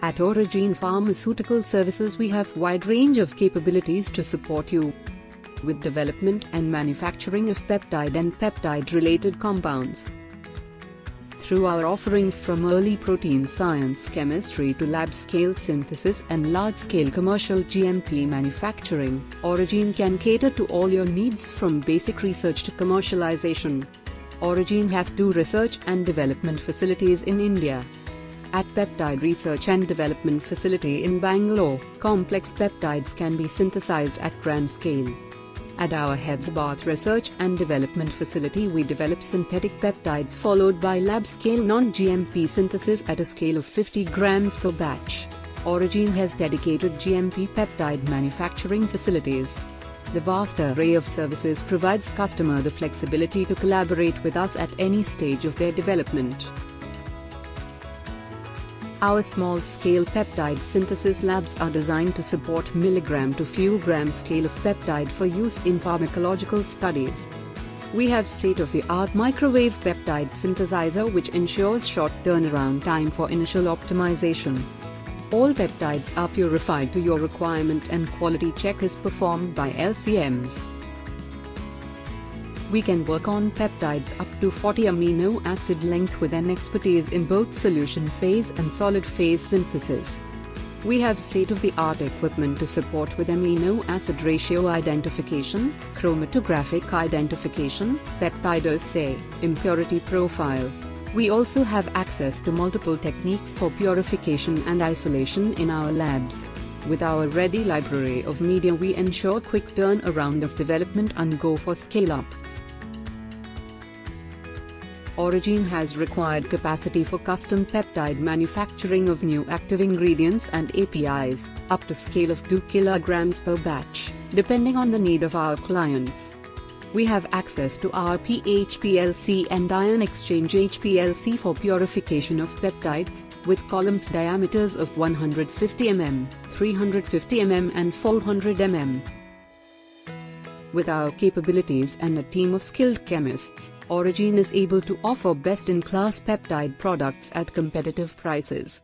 At Aurigene Pharmaceutical Services we have wide range of capabilities to support you with development and manufacturing of peptide and peptide-related compounds. Through our offerings from early protein science chemistry to lab-scale synthesis and large-scale commercial GMP manufacturing, Aurigene can cater to all your needs from basic research to commercialization. Aurigene has 2 research and development facilities in India. At Peptide Research and Development Facility in Bangalore, complex peptides can be synthesized at gram scale. At our Hyderabad Research and Development Facility we develop synthetic peptides followed by lab-scale non-GMP synthesis at a scale of 50 grams per batch. Aurigene has dedicated GMP peptide manufacturing facilities. The vast array of services provides customer the flexibility to collaborate with us at any stage of their development. Our small-scale peptide synthesis labs are designed to support milligram to few gram scale of peptide for use in pharmacological studies. We have state-of-the-art microwave peptide synthesizer which ensures short turnaround time for initial optimization. All peptides are purified to your requirement and quality check is performed by LCMs. We can work on peptides up to 40 amino acid length with an expertise in both solution phase and solid phase synthesis. We have state-of-the-art equipment to support with amino acid ratio identification, chromatographic identification, peptide assay, impurity profile. We also have access to multiple techniques for purification and isolation in our labs. With our ready library of media we ensure quick turnaround of development and go for scale-up. Aurigene has required capacity for custom peptide manufacturing of new active ingredients and APIs, up to scale of 2 kg per batch, depending on the need of our clients. We have access to our pH-PLC and ion exchange HPLC for purification of peptides, with columns diameters of 150 mm, 350 mm and 400 mm. With our capabilities and a team of skilled chemists, Aurigene is able to offer best-in-class peptide products at competitive prices.